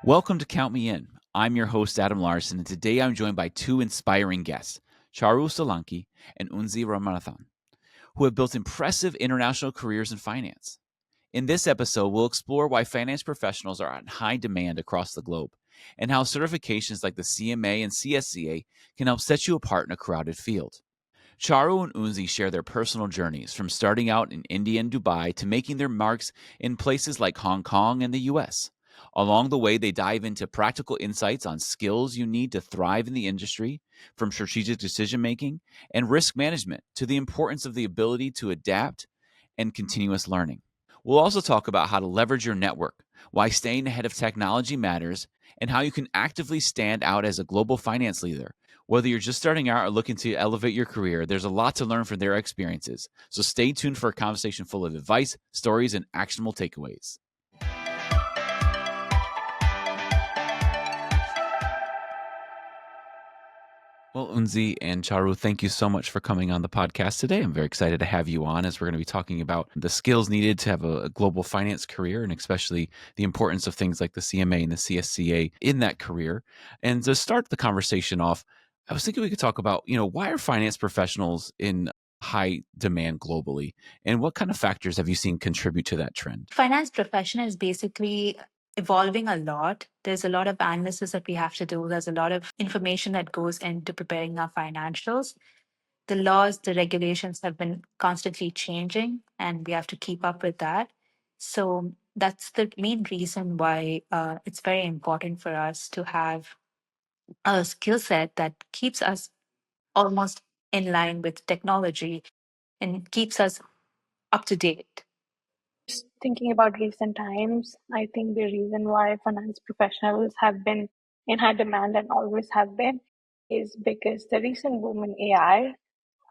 Welcome to Count Me In. I'm your host, Adam Larson, and today I'm joined by two inspiring guests, Charu Solanki and Unzi Ramanathan, who have built impressive international careers in finance. In this episode, we'll explore why finance professionals are in high demand across the globe and how certifications like the CMA and CSCA can help set you apart in a crowded field. Charu and Unzi share their personal journeys from starting out in India and Dubai to making their marks in places like Hong Kong and the US. Along the way, they dive into practical insights on skills you need to thrive in the industry, from strategic decision making and risk management to the importance of the ability to adapt and continuous learning. We'll also talk about how to leverage your network, why staying ahead of technology matters, and how you can actively stand out as a global finance leader. Whether you're just starting out or looking to elevate your career, there's a lot to learn from their experiences. So stay tuned for a conversation full of advice, stories, and actionable takeaways. Well, Unzi and Charu, thank you so much for coming on the podcast today. I'm very excited to have you on as we're going to be talking about the skills needed to have a global finance career and especially the importance of things like the CMA and the CSCA in that career. And to start the conversation off, I was thinking we could talk about, why are finance professionals in high demand globally and what kind of factors have you seen contribute to that trend? Finance profession is basically evolving a lot. There's a lot of analysis that we have to do. There's a lot of information that goes into preparing our financials. The laws, the regulations have been constantly changing, and we have to keep up with that. So that's the main reason why it's very important for us to have a skill set that keeps us almost in line with technology and keeps us up to date. Just thinking about recent times, I think the reason why finance professionals have been in high demand and always have been is because the recent boom in AI,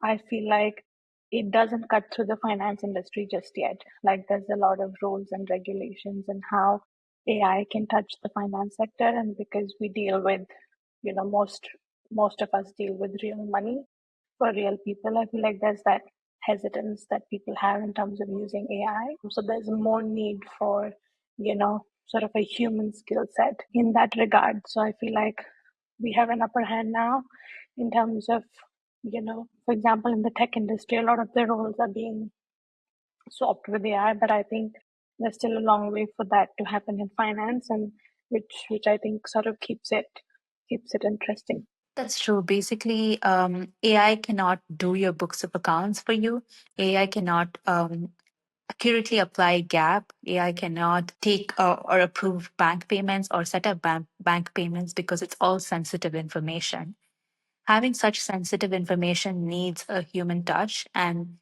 I feel like it doesn't cut through the finance industry just yet. Like there's a lot of rules and regulations and how AI can touch the finance sector. And because we deal with, most of us deal with real money for real people, I feel like there's that hesitance that people have in terms of using AI. So there's more need for, sort of a human skill set in that regard. So I feel like we have an upper hand now in terms of, for example, in the tech industry, a lot of the roles are being swapped with AI, but I think there's still a long way for that to happen in finance, and which I think sort of keeps it interesting. That's true. Basically, AI cannot do your books of accounts for you. AI cannot accurately apply GAAP. AI cannot take or approve bank payments or set up bank payments because it's all sensitive information. Having such sensitive information needs a human touch, and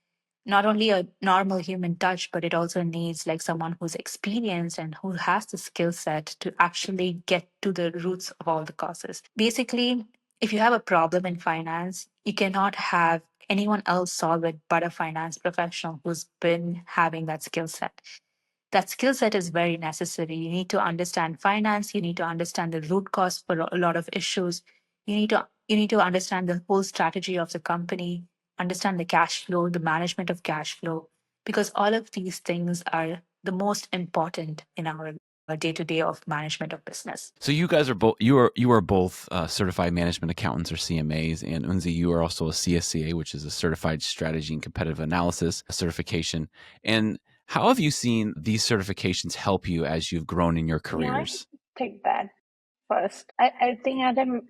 not only a normal human touch, but it also needs like someone who's experienced and who has the skill set to actually get to the roots of all the causes. Basically, if you have a problem in finance, you cannot have anyone else solve it but a finance professional who's been having that skill set. That skill set is very necessary. You need to understand finance, you need to understand the root cause for a lot of issues. You need to understand the whole strategy of the company, understand the cash flow, the management of cash flow, because all of these things are the most important in our day-to-day of management of business. So you guys are both you are both certified management accountants or CMAs, and Unzi, you are also a CSCA, which is a certified strategy and competitive analysis certification. And how have you seen these certifications help you as you've grown in your careers? Yeah, I take that first. I think, Adam,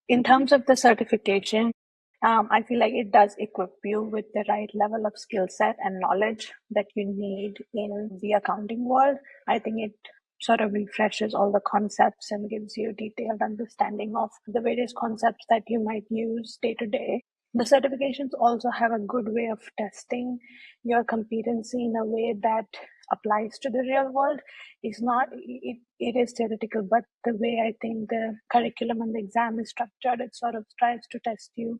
in terms of the certification, I feel like it does equip you with the right level of skill set and knowledge that you need in the accounting world. I think it sort of refreshes all the concepts and gives you a detailed understanding of the various concepts that you might use day to day. The certifications also have a good way of testing your competency in a way that applies to the real world. It's not, it is theoretical, but the way I think the curriculum and the exam is structured, it sort of tries to test you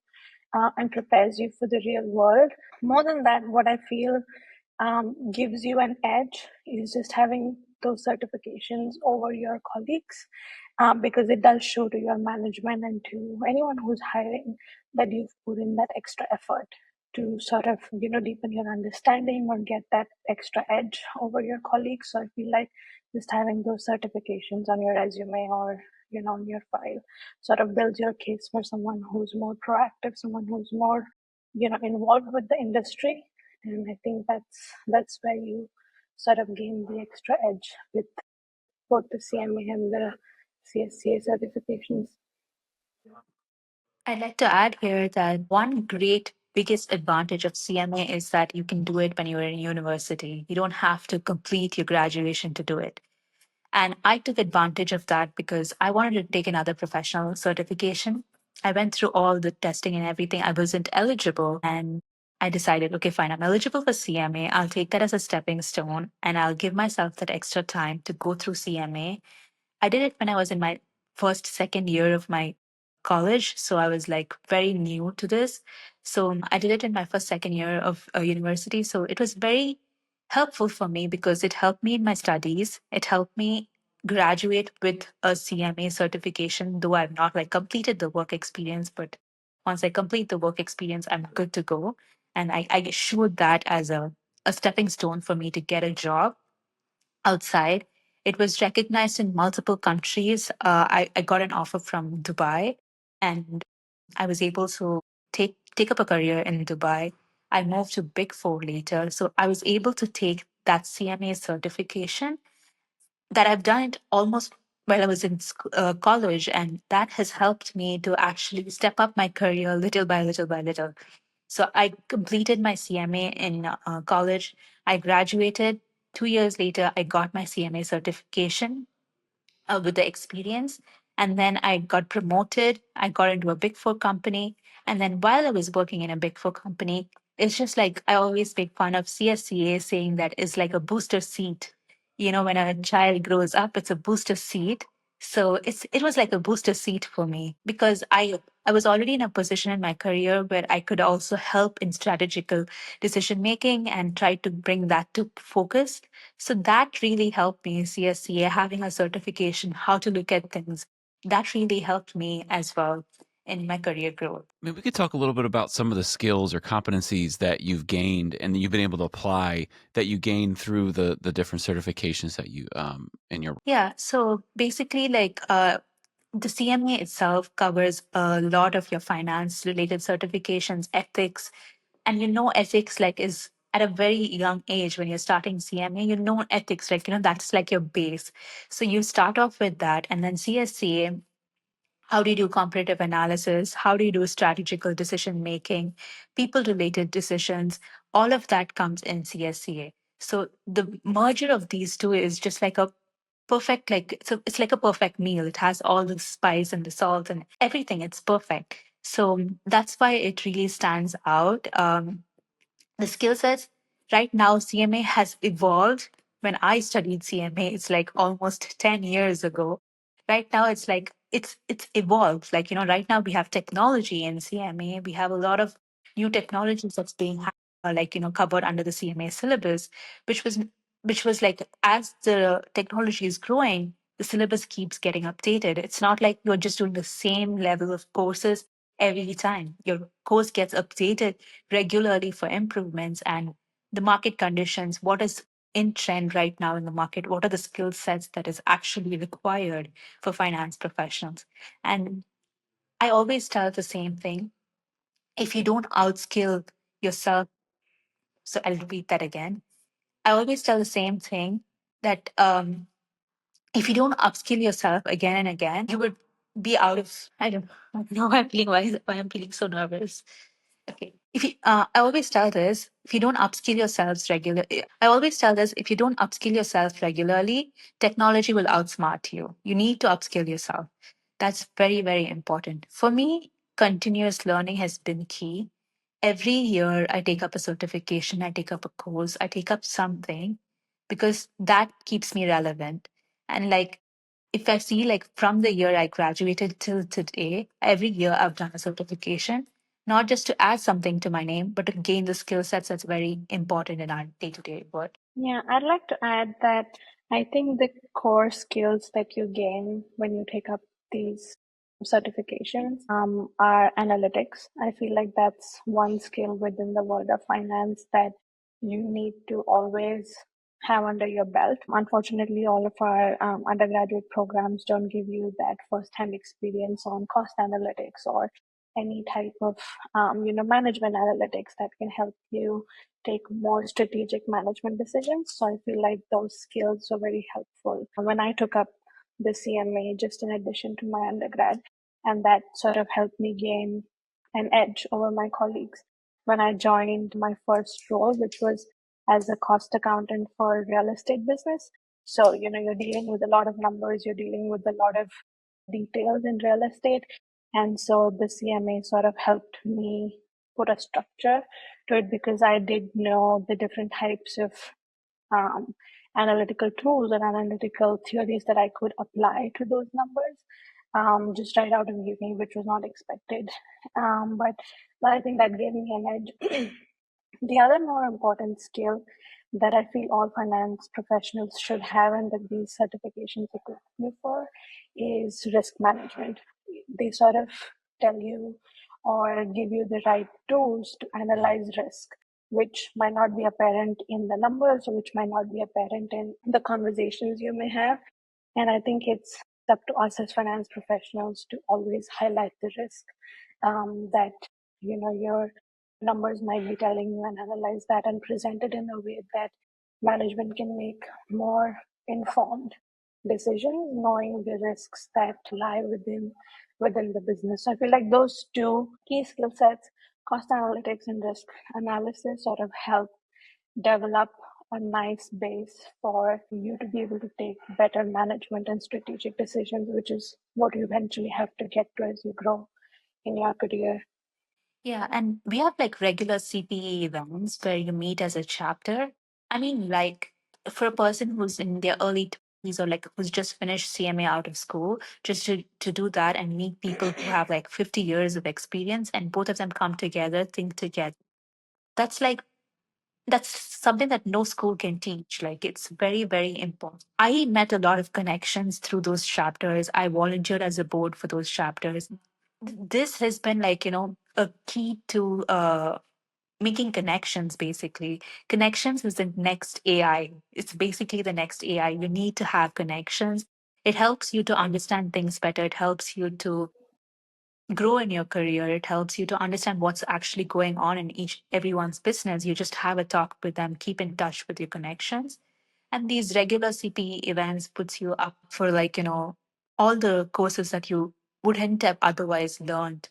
and prepares you for the real world. More than that, what I feel gives you an edge is just having those certifications over your colleagues, because it does show to your management and to anyone who's hiring that you've put in that extra effort to sort of deepen your understanding or get that extra edge over your colleagues. So I feel like just having those certifications on your resume or on your file sort of builds your case for someone who's more proactive, someone who's more involved with the industry. And I think that's where you sort of gain the extra edge with both the CMA and the CSCA certifications. I'd like to add here that one great biggest advantage of CMA is that you can do it when you're in university. You don't have to complete your graduation to do it. And I took advantage of that because I wanted to take another professional certification. I went through all the testing and everything. I wasn't eligible. And I decided, okay, fine, I'm eligible for CMA. I'll take that as a stepping stone and I'll give myself that extra time to go through CMA. I did it when I was in my first, second year of my college. So I was like very new to this. So I did it in my first, second year of university. So it was very helpful for me because it helped me in my studies. It helped me graduate with a CMA certification, though I've not like completed the work experience. But once I complete the work experience, I'm good to go. And I showed that as a stepping stone for me to get a job outside. It was recognized in multiple countries. I got an offer from Dubai, and I was able to take up a career in Dubai. I moved to Big Four later, so I was able to take that CMA certification that I've done it almost while I was in college, and that has helped me to actually step up my career little by little by little. So I completed my CMA in college. I graduated. 2 years later, I got my CMA certification with the experience. And then I got promoted. I got into a big four company. And then while I was working in a big four company, it's just like I always make fun of CSCA saying that it's like a booster seat. When a child grows up, it's a booster seat. So it was like a booster seat for me because I was already in a position in my career where I could also help in strategical decision making and try to bring that to focus. So that really helped me, CSCA, having a certification, how to look at things. That really helped me as well in my career growth. Maybe we could talk a little bit about some of the skills or competencies that you've gained and that you've been able to apply that you gained through the different certifications that you in your. Yeah. So basically, like the CMA itself covers a lot of your finance related certifications, ethics, and ethics like is at a very young age when you're starting CMA, ethics, like, that's like your base. So you start off with that, and then CSCA, how do you do comparative analysis? How do you do strategical decision making, people related decisions? All of that comes in CSCA. So the merger of these two is just like a perfect, like it's like a perfect meal. It has all the spice and the salt and everything. It's perfect. So that's why it really stands out. The skill sets right now, CMA has evolved. When I studied CMA, it's like almost 10 years ago. Right now it's like it's evolved. Like, right now we have technology in CMA. We have a lot of new technologies that's being like, covered under the CMA syllabus, which was which was like, as the technology is growing, the syllabus keeps getting updated. It's not like you're just doing the same level of courses every time. Your course gets updated regularly for improvements and the market conditions, what is in trend right now in the market, what are the skill sets that is actually required for finance professionals. And I always tell the same thing. If you don't outskill yourself, so I'll repeat that again. I always tell the same thing that if you don't upskill yourself again and again, you would be out of, I don't know why I'm feeling, why I'm feeling so nervous. Okay. If you, I always tell this, if you don't upskill yourselves regularly, I always tell this, if you don't upskill yourself regularly, technology will outsmart you. You need to upskill yourself. That's very, very important. For me, continuous learning has been key. Every year, I take up a certification, I take up a course, I take up something because that keeps me relevant. And like, if I see like from the year I graduated till today, every year I've done a certification, not just to add something to my name, but to gain the skill sets that's very important in our day to day work. Yeah, I'd like to add that I think the core skills that you gain when you take up these certifications are analytics. I feel like that's one skill within the world of finance that you need to always have under your belt. Unfortunately, all of our undergraduate programs don't give you that first-hand experience on cost analytics or any type of management analytics that can help you take more strategic management decisions. So I feel like those skills are very helpful when I took up the CMA just in addition to my undergrad, and that sort of helped me gain an edge over my colleagues when I joined my first role, which was as a cost accountant for real estate business. So, you're dealing with a lot of numbers, you're dealing with a lot of details in real estate. And so the CMA sort of helped me put a structure to it because I did know the different types of um, analytical tools and analytical theories that I could apply to those numbers just right out of uni, which was not expected. But I think that gave me an edge. The other more important skill that I feel all finance professionals should have and that these certifications equip you for is risk management. They sort of tell you or give you the right tools to analyze risk, which might not be apparent in the numbers or which might not be apparent in the conversations you may have. And I think it's up to us as finance professionals to always highlight the risk that your numbers might be telling you, and analyze that and present it in a way that management can make more informed decisions, knowing the risks that lie within the business. So I feel like those two key skill sets, cost analytics and risk analysis, sort of help develop a nice base for you to be able to take better management and strategic decisions, which is what you eventually have to get to as you grow in your career. Yeah, and we have like regular CPE events where you meet as a chapter. I mean, like for a person who's in their early 20s or like who's just finished CMA out of school, just to do that and meet people who have like 50 years of experience and both of them come together, think together. That's like that's something that no school can teach. Like it's very, very important. I met a lot of connections through those chapters. I volunteered as a board for those chapters. This has been like, a key to making connections basically. Connections is the next AI. It's basically the next AI. You need to have connections. It helps you to understand things better. It helps you to grow in your career. It helps you to understand what's actually going on in everyone's business. You just have a talk with them, keep in touch with your connections. And these regular CPE events puts you up for like, all the courses that you wouldn't have otherwise learned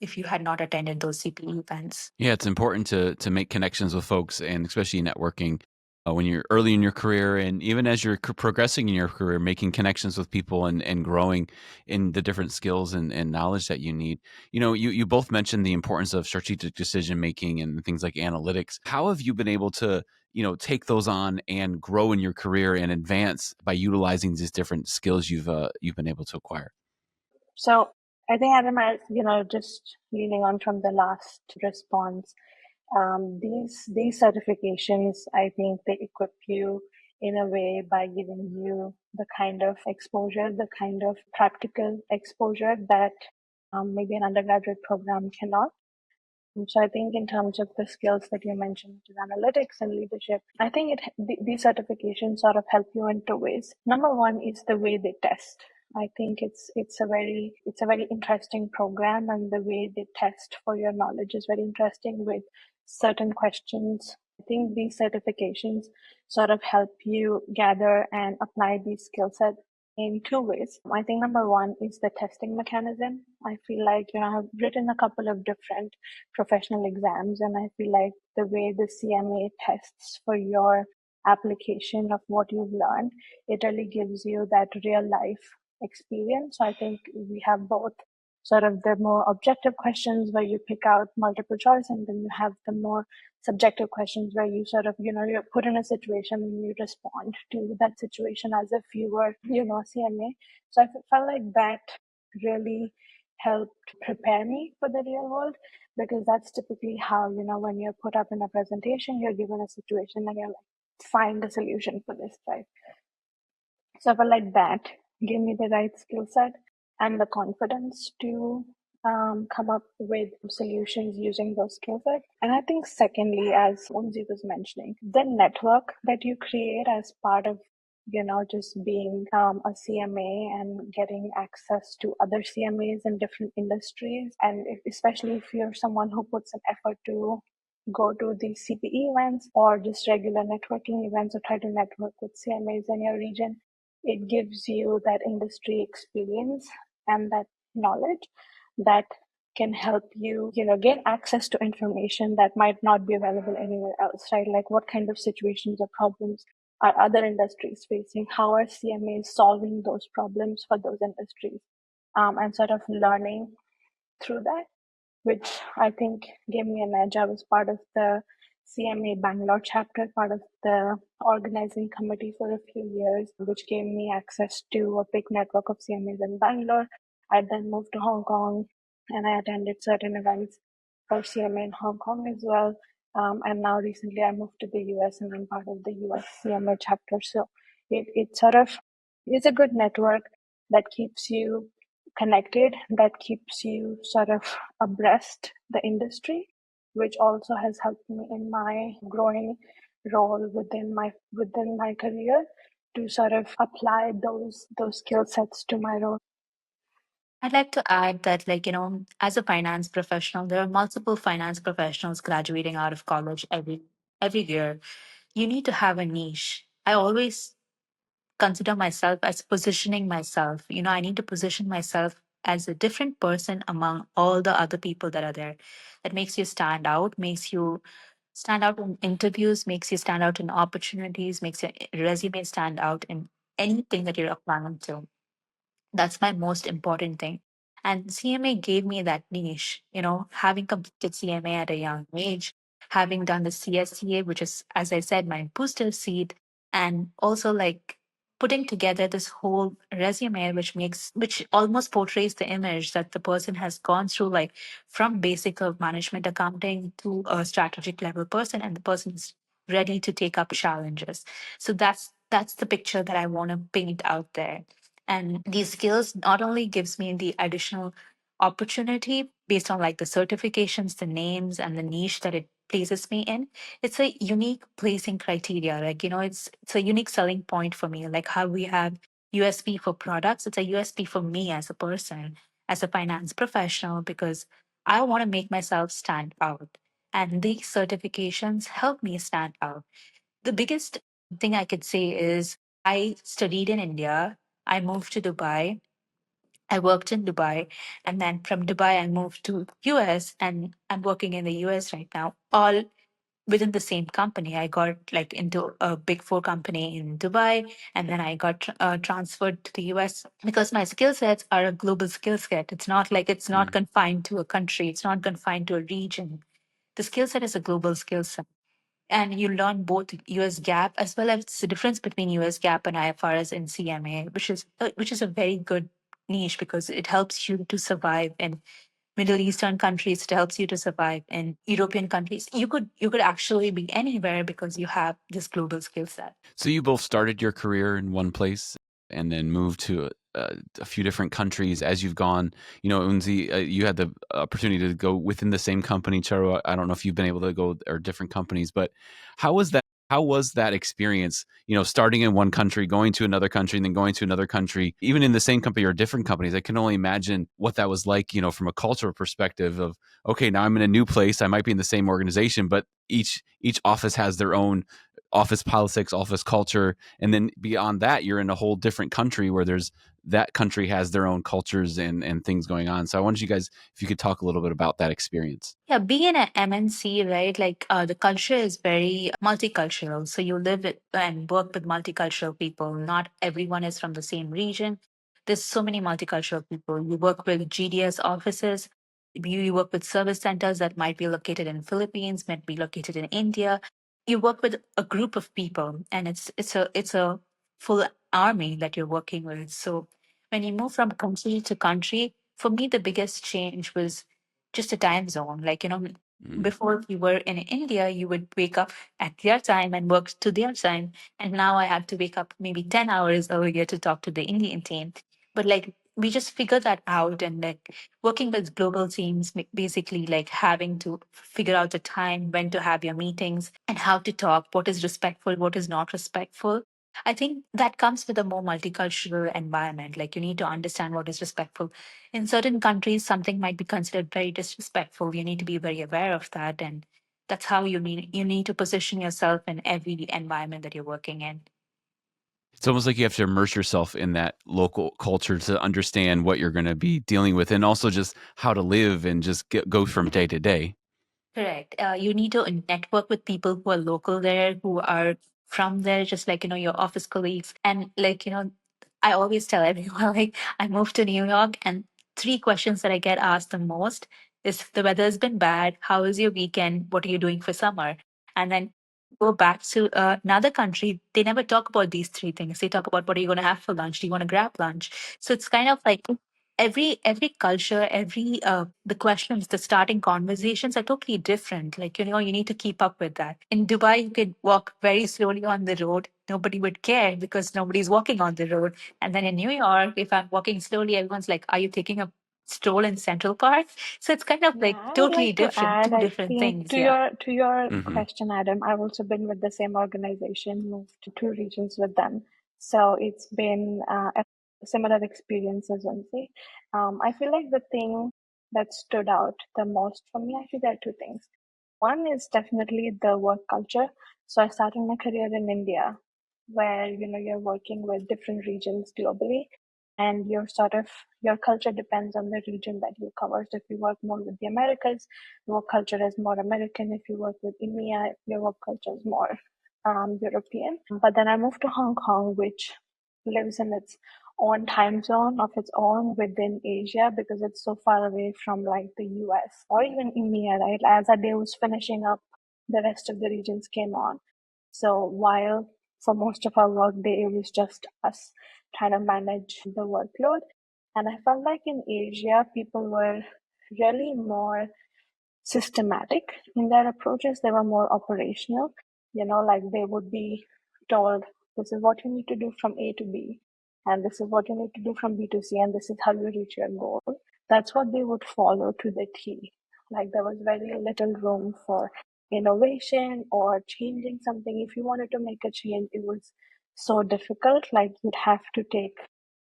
if you had not attended those CPE events. Yeah, it's important to make connections with folks, and especially networking when you're early in your career, and even as you're progressing in your career, making connections with people and growing in the different skills and knowledge that you need. You both mentioned the importance of strategic decision making and things like analytics. How have you been able to take those on and grow in your career and advance by utilizing these different skills you've been able to acquire? So I think, Adam, just leaning on from the last response, these certifications, I think they equip you in a way by giving you the kind of exposure, the kind of practical exposure that maybe an undergraduate program cannot. So I think in terms of the skills that you mentioned, which is analytics and leadership, I think these certifications sort of help you in two ways. Number one is the way they test. I think it's a very interesting program, and the way they test for your knowledge is very interesting with certain questions. I think these certifications sort of help you gather and apply these skill sets in two ways. I think number one is the testing mechanism. I feel like, I've written a couple of different professional exams, and I feel like the way the CMA tests for your application of what you've learned, it really gives you that real life experience. So I think we have both sort of the more objective questions where you pick out multiple choice, and then you have the more subjective questions where you sort of, you're put in a situation and you respond to that situation as if you were, CMA. So I felt like that really helped prepare me for the real world, because that's typically how, when you're put up in a presentation, you're given a situation and you're like, find a solution for this, right? So I felt like that gave me the right skill set and the confidence to come up with solutions using those skill sets. And I think secondly, as Unzi was mentioning, the network that you create as part of just being a CMA and getting access to other CMAs in different industries. And especially if you're someone who puts an effort to go to these CPE events or just regular networking events or try to network with CMAs in your region, it gives you that industry experience and that knowledge that can help you, gain access to information that might not be available anywhere else, right? Like what kind of situations or problems are other industries facing? How are CMAs solving those problems for those industries? And sort of learning through that, which I think gave me an edge. I was part of the CMA Bangalore chapter, part of the organizing committee for a few years, which gave me access to a big network of CMAs in Bangalore. I then moved to Hong Kong and I attended certain events for CMA in Hong Kong as well. And now recently I moved to the US and I'm part of the US CMA chapter. So it sort of is a good network that keeps you connected, that keeps you sort of abreast the industry, which also has helped me in my growing role within my career to sort of apply those skill sets to my role. I'd like to add that, as a finance professional, there are multiple finance professionals graduating out of college every year. You need to have a niche. I always consider myself as positioning myself. I need to position myself as a different person among all the other people that are there. That makes you stand out in interviews, makes you stand out in opportunities, makes your resume stand out in anything that you're applying to. That's my most important thing. And CMA gave me that niche, having completed CMA at a young age, having done the CSCA, which is, as I said, my booster seat, and also like putting together this whole resume, which almost portrays the image that the person has gone through, like from basic of management accounting to a strategic level person, and the person is ready to take up challenges. So that's the picture that I want to paint out there. And these skills not only gives me the additional opportunity based on like the certifications, the names, and the niche that it places me in. It's a unique placing criteria. Like, it's a unique selling point for me. Like how we have USP for products, it's a USP for me as a person, as a finance professional, because I want to make myself stand out. And these certifications help me stand out. The biggest thing I could say is I studied in India. I moved to Dubai. I worked in Dubai, and then from Dubai I moved to US, and I'm working in the US right now, all within the same company. I got like into a big four company in Dubai, and then I got transferred to the US because my skill sets are a global skill set. It's not confined to a country. It's not confined to a region. The skill set is a global skill set, and you learn both US GAAP as well as the difference between US GAAP and IFRS and CMA, which is a very good niche because it helps you to survive in Middle Eastern countries. It helps you to survive in European countries. You could actually be anywhere because you have this global skill set. So you both started your career in one place and then moved to a few different countries as you've gone. Unzi, you had the opportunity to go within the same company. Charu, I don't know if you've been able to go or different companies, but how was that? How was that experience? Starting in one country, going to another country, and then going to another country, even in the same company or different companies. I can only imagine what that was like. From a cultural perspective of, okay, now I'm in a new place. I might be in the same organization, but each office has their own office politics, office culture, and then beyond that, you're in a whole different country where that country has their own cultures and things going on. So I wanted you guys, if you could talk a little bit about that experience. Yeah, being in an MNC, right? Like the culture is very multicultural. So you live with and work with multicultural people. Not everyone is from the same region. There's so many multicultural people. You work with GDS offices. You work with service centers that might be located in Philippines, might be located in India. You work with a group of people, and it's a full army that you're working with. So when you move from country to country, for me the biggest change was just a time zone. Like, before you were in India, you would wake up at their time and work to their time. And now I have to wake up maybe 10 hours earlier to talk to the Indian team. But like we just figure that out, and like working with global teams, basically like having to figure out the time when to have your meetings and how to talk, what is respectful, what is not respectful. I think that comes with a more multicultural environment. Like you need to understand what is respectful. In certain countries, something might be considered very disrespectful. You need to be very aware of that, and that's how you need to position yourself in every environment that you're working in. It's almost like you have to immerse yourself in that local culture to understand what you're going to be dealing with, and also just how to live and just go from day to day. Correct. You need to network with people who are local there, who are from there, just like, your office colleagues. And like, I always tell everyone, like, I moved to New York, and three questions that I get asked the most is the weather's been bad. How was your weekend? What are you doing for summer? And then go back to another country, they never talk about these three things. They talk about what are you going to have for lunch? Do you want to grab lunch? So it's kind of like every culture, every the questions, the starting conversations are totally different. Like, you need to keep up with that. In Dubai, you could walk very slowly on the road. Nobody would care because nobody's walking on the road. And then in New York, if I'm walking slowly, everyone's like, are you taking a stroll in Central Park? So it's kind of Yeah, like I would totally like to different, add, two I different think things. to Yeah. your Mm-hmm. question, Adam, I've also been with the same organization, moved to two regions with them. So it's been a similar experience as Unzi. I feel like the thing that stood out the most for me, actually, there are two things. One is definitely the work culture. So I started my career in India, where you're working with different regions globally, and your culture depends on the region that you cover. So if you work more with the Americas, your culture is more American. If you work with EMEA, your work culture is more European. But then I moved to Hong Kong, which lives in its own time zone of its own within Asia, because it's so far away from like the US or even EMEA, right? As that day was finishing up, the rest of the regions came on. So while for most of our work day, it was just us trying to manage the workload. And I felt like in Asia, people were really more systematic in their approaches. They were more operational, like they would be told, this is what you need to do from A to B, and this is what you need to do from B to C, and this is how you reach your goal. That's what they would follow to the T. Like there was very little room for innovation or changing something. If you wanted to make a change, it was so difficult. Like you'd have to take,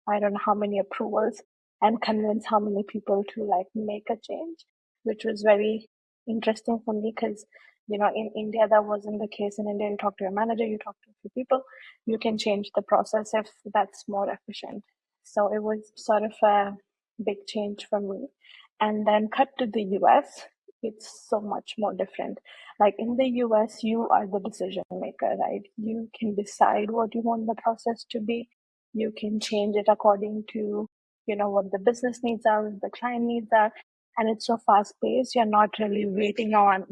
I don't know how many approvals and convince how many people to like make a change, which was very interesting for me because in India that wasn't the case. In India, you talk to your manager, you talk to a few people, you can change the process if that's more efficient. So it was sort of a big change for me. And then cut to the US, it's so much more different. Like in the US, you are the decision maker, right? You can decide what you want the process to be. You can change it according to what the business needs are, what the client needs are, and it's so fast paced. You're not really waiting on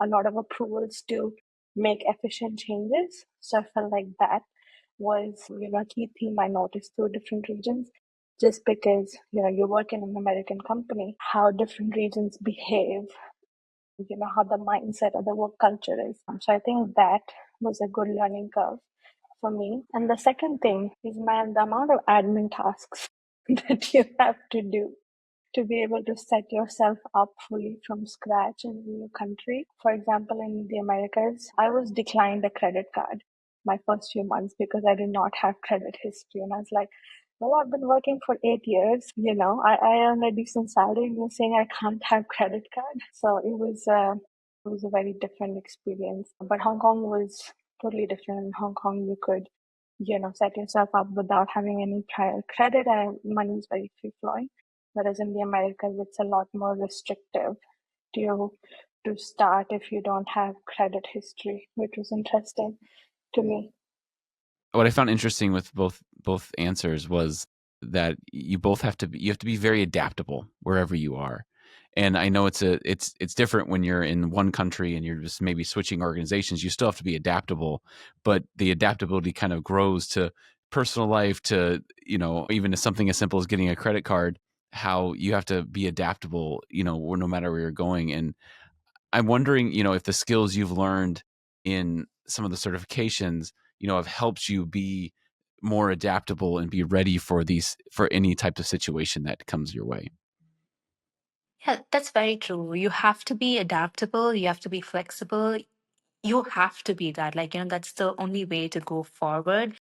a lot of approvals to make efficient changes. So I felt like that was a key theme I noticed through different regions, just because you work in an American company, how different regions behave, how the mindset of the work culture is. So I think that was a good learning curve for me. And the second thing is, man, the amount of admin tasks that you have to do to be able to set yourself up fully from scratch in a new country. For example, in the Americas, I was declined a credit card my first few months because I did not have credit history. And I was like, well, I've been working for 8 years, I earn a decent salary, and you're saying I can't have credit card. So it was a very different experience. But Hong Kong was totally different. In Hong Kong, you could set yourself up without having any prior credit, and money is very free flowing. Whereas in the Americas, it's a lot more restrictive to start if you don't have credit history, which was interesting to me. What I found interesting with both answers was that you have to be very adaptable wherever you are. And I know it's different when you're in one country and you're just maybe switching organizations. You still have to be adaptable, but the adaptability kind of grows to personal life, to even to something as simple as getting a credit card. How you have to be adaptable, no matter where you're going. And I'm wondering, if the skills you've learned in some of the certifications, have helped you be more adaptable and be ready for any type of situation that comes your way. Yeah, that's very true. You have to be adaptable, you have to be flexible. You have to be that. That's the only way to go forward.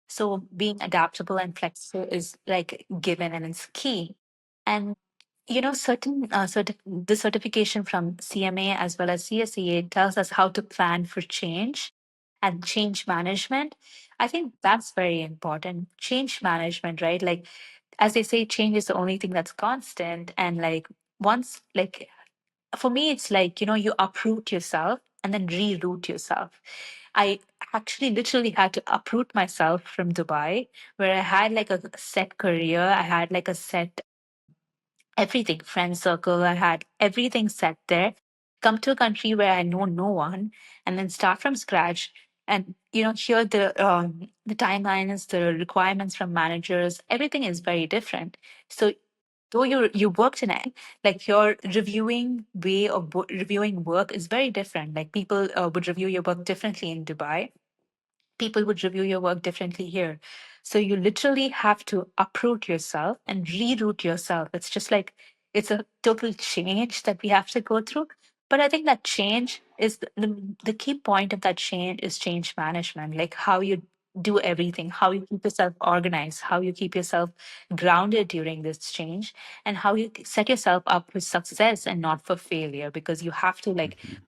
So being adaptable and flexible is like given and it's key. And the certification from CMA as well as CSCA tells us how to plan for change and change management. I think that's very important. Change management, right? Like, as they say, change is the only thing that's constant. And once, for me, it's you uproot yourself and then reroute yourself. I actually literally had to uproot myself from Dubai, where I had like a set career, I had like a set everything, friend circle, I had everything set there. Come to a country where I know no one, and then start from scratch. And here the timelines, the requirements from managers, everything is very different. So though you worked in it, like your reviewing way of reviewing work is very different. Like people would review your work differently in Dubai, people would review your work differently here. So you literally have to uproot yourself and reroute yourself. It's just like it's a total change that we have to go through. But I think that change is the key point of that change is change management, like how you do everything, how you keep yourself organized, how you keep yourself grounded during this change, and how you set yourself up for success and not for failure, because you have to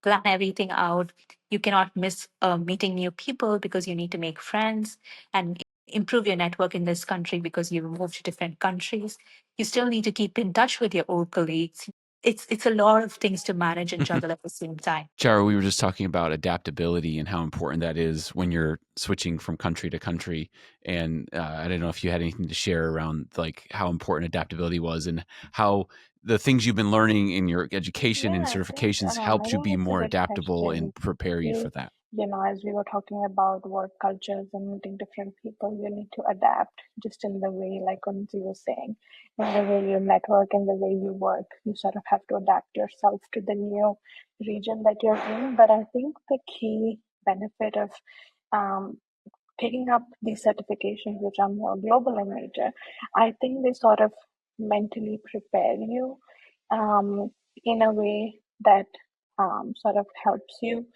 plan everything out. You cannot miss meeting new people because you need to make friends and improve your network in this country because you move to different countries. You still need to keep in touch with your old colleagues. It's a lot of things to manage and juggle at the same time. Charu, we were just talking about adaptability and how important that is when you're switching from country to country. And I don't know if you had anything to share around like how important adaptability was and how the things you've been learning in your education and certifications helped you be it's a more good adaptable question. and prepare you for that. As we were talking about work cultures and meeting different people, you need to adapt just in the way, like Unzi was saying, in the way you network and the way you work. You sort of have to adapt yourself to the new region that you're in. But I think the key benefit of picking up these certifications, which are more global in nature, I think they sort of mentally prepare you in a way that sort of helps you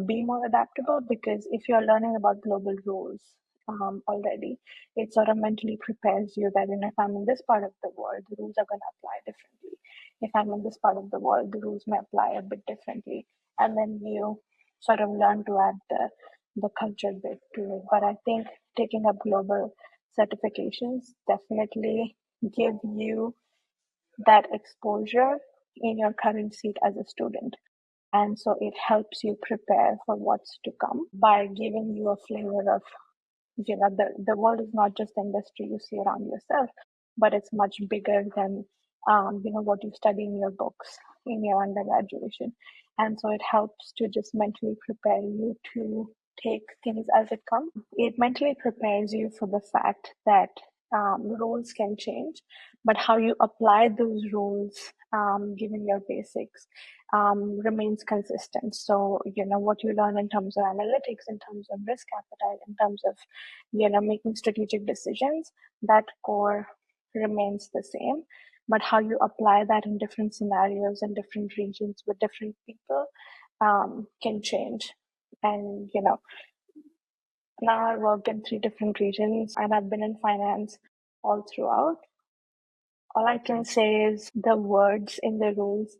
be more adaptable. Because if you're learning about global rules already, it sort of mentally prepares you that if I'm in this part of the world, the rules are going to apply differently. If I'm in this part of the world, the rules may apply a bit differently. And then you sort of learn to add the culture bit to it. But I think taking up global certifications definitely give you that exposure in your current seat as a student. And so it helps you prepare for what's to come by giving you a flavor of, the world is not just the industry you see around yourself, but it's much bigger than, what you study in your books in your undergraduation. And so it helps to just mentally prepare you to take things as it comes. It mentally prepares you for the fact that rules can change, but how you apply those rules, given your basics, remains consistent. So, what you learn in terms of analytics, in terms of risk appetite, in terms of, making strategic decisions, that core remains the same. But how you apply that in different scenarios and different regions with different people can change. And, now I worked in 3 different regions and I've been in finance all throughout. All I can say is the words in the rules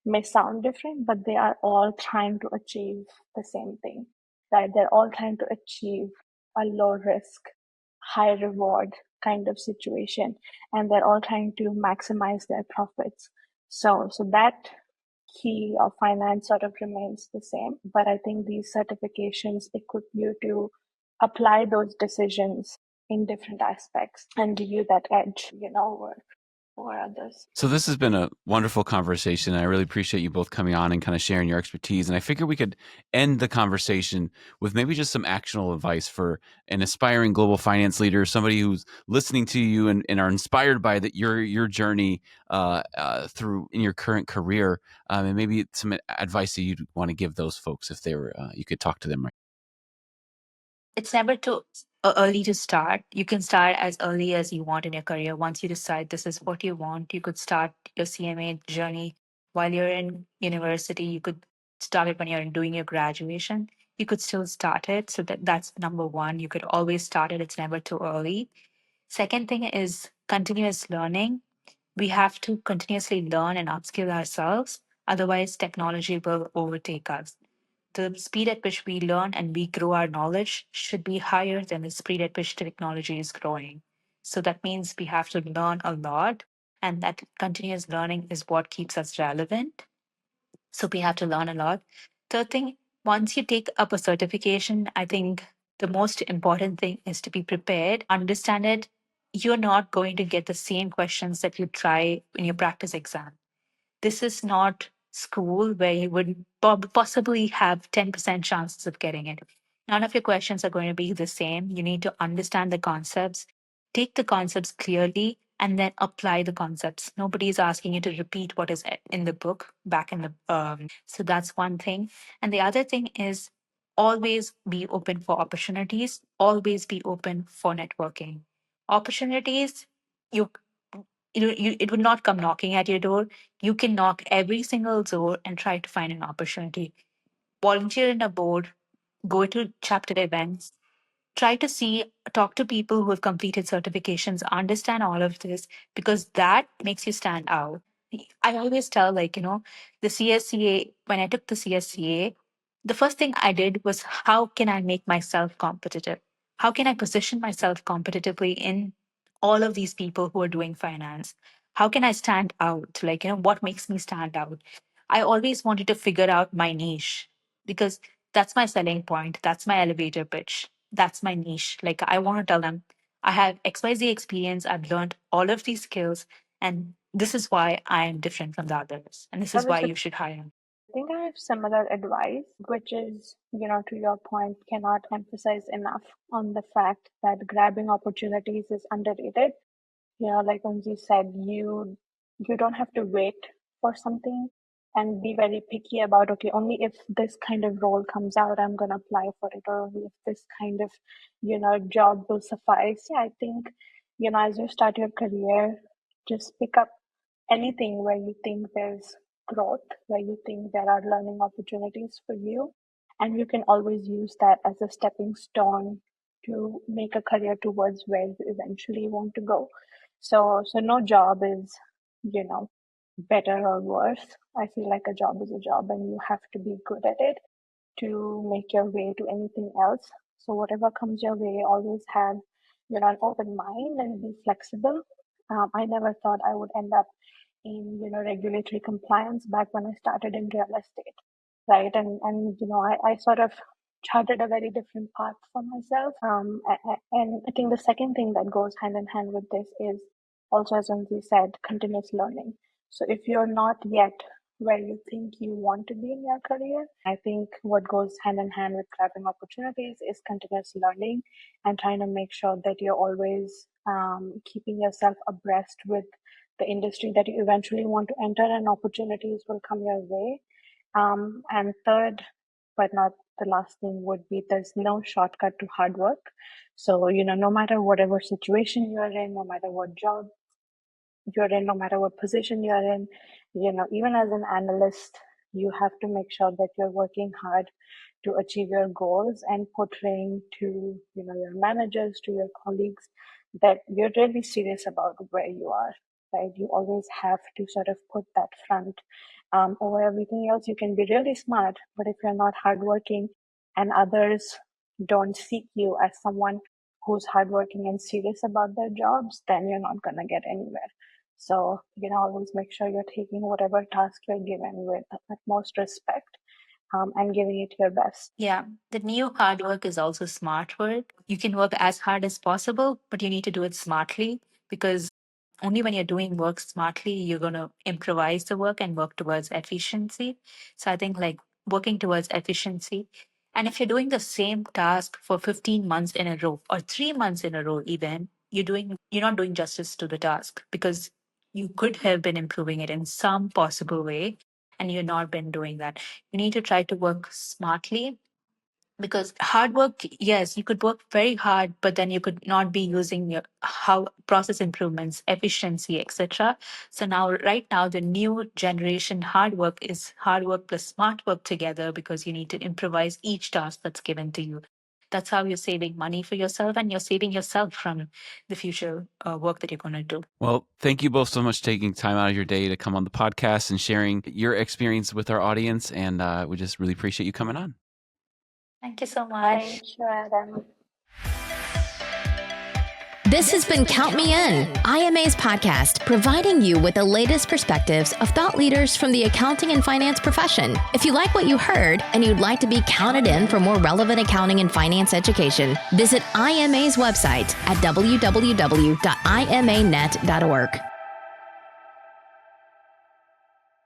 may sound different, but they are all trying to achieve the same thing, right? They're all trying to achieve a low risk, high reward kind of situation, and they're all trying to maximize their profits. So that key of finance sort of remains the same, but I think these certifications equip you to apply those decisions in different aspects and give you that edge, over others. So this has been a wonderful conversation. I really appreciate you both coming on and kind of sharing your expertise. And I figure we could end the conversation with maybe just some actionable advice for an aspiring global finance leader, somebody who's listening to you and are inspired by your journey through in your current career, and maybe some advice that you'd want to give those folks if they were you could talk to them. Right? It's never too early to start. You can start as early as you want in your career. Once you decide this is what you want, you could start your CMA journey while you're in university. You could start it when you're doing your graduation. You could still start it. So that's number one. You could always start it. It's never too early. Second thing is continuous learning. We have to continuously learn and upskill ourselves. Otherwise, technology will overtake us. The speed at which we learn and we grow our knowledge should be higher than the speed at which technology is growing. So that means we have to learn a lot, and that continuous learning is what keeps us relevant. So we have to learn a lot. Third thing, once you take up a certification, I think the most important thing is to be prepared, understand it. You're not going to get the same questions that you try in your practice exam. This is not school where you would possibly have 10% chances of getting it. None of your questions are going to be the same. You need to understand the concepts, take the concepts clearly, and then apply the concepts. Nobody's asking you to repeat what is in the book back in the. So that's one thing. And the other thing is always be open for opportunities, always be open for networking. Opportunities, you it would not come knocking at your door. You can knock every single door and try to find an opportunity. Volunteer in a board, go to chapter events, try to see, talk to people who have completed certifications, understand all of this, because that makes you stand out. I always tell, like, the CSCA, when I took the CSCA, the first thing I did was how can I make myself competitive? How can I position myself competitively in all of these people who are doing finance? How can I stand out? Like, what makes me stand out? I always wanted to figure out my niche because that's my selling point. That's my elevator pitch. That's my niche. Like, I want to tell them, I have XYZ experience. I've learned all of these skills. And this is why I am different from the others. And this is why you should hire me. I think I have similar advice, which is, to your point, cannot emphasize enough on the fact that grabbing opportunities is underrated. Like Unzi said, you don't have to wait for something and be very picky about, okay, only if this kind of role comes out, I'm going to apply for it, or only if this kind of, job will suffice. Yeah, I think, as you start your career, just pick up anything where you think there's growth, where you think there are learning opportunities for you. And you can always use that as a stepping stone to make a career towards where you eventually want to go. So no job is, better or worse. I feel like a job is a job and you have to be good at it to make your way to anything else. So whatever comes your way, always have, an open mind and be flexible. I never thought I would end up in, regulatory compliance back when I started in real estate, right? And I sort of charted a very different path for myself. And I think the second thing that goes hand in hand with this is also, as Anzi said, continuous learning. So if you're not yet where you think you want to be in your career, I think what goes hand in hand with grabbing opportunities is continuous learning and trying to make sure that you're always keeping yourself abreast with the industry that you eventually want to enter, and opportunities will come your way. And third, but not the last thing, would be there's no shortcut to hard work. So, no matter whatever situation you're in, no matter what job you're in, no matter what position you're in, even as an analyst, you have to make sure that you're working hard to achieve your goals and portraying to, your managers, to your colleagues, that you're really serious about where you are, right? You always have to sort of put that front over everything else. You can be really smart, but if you're not hardworking and others don't see you as someone who's hardworking and serious about their jobs, then you're not going to get anywhere. So, always make sure you're taking whatever task you're given with utmost respect and giving it your best. Yeah, the new hard work is also smart work. You can work as hard as possible, but you need to do it smartly because only when you're doing work smartly, you're going to improvise the work and work towards efficiency. So I think like working towards efficiency. And if you're doing the same task for 15 months in a row or 3 months in a row, even, you're not doing justice to the task because you could have been improving it in some possible way and you've not been doing that. You need to try to work smartly Because hard work, yes, you could work very hard, but then you could not be using your how process improvements, efficiency, etc. So now, right now, the new generation hard work is hard work plus smart work together, because you need to improvise each task that's given to you. That's how you're saving money for yourself, and you're saving yourself from the future work that you're going to do. Well, thank you both so much for taking time out of your day to come on the podcast and sharing your experience with our audience. And we just really appreciate you coming on. Thank you so much. Thank you, Adam. This has been Count Me In, IMA's podcast, providing you with the latest perspectives of thought leaders from the accounting and finance profession. If you like what you heard and you'd like to be counted in for more relevant accounting and finance education, visit IMA's website at www.imanet.org.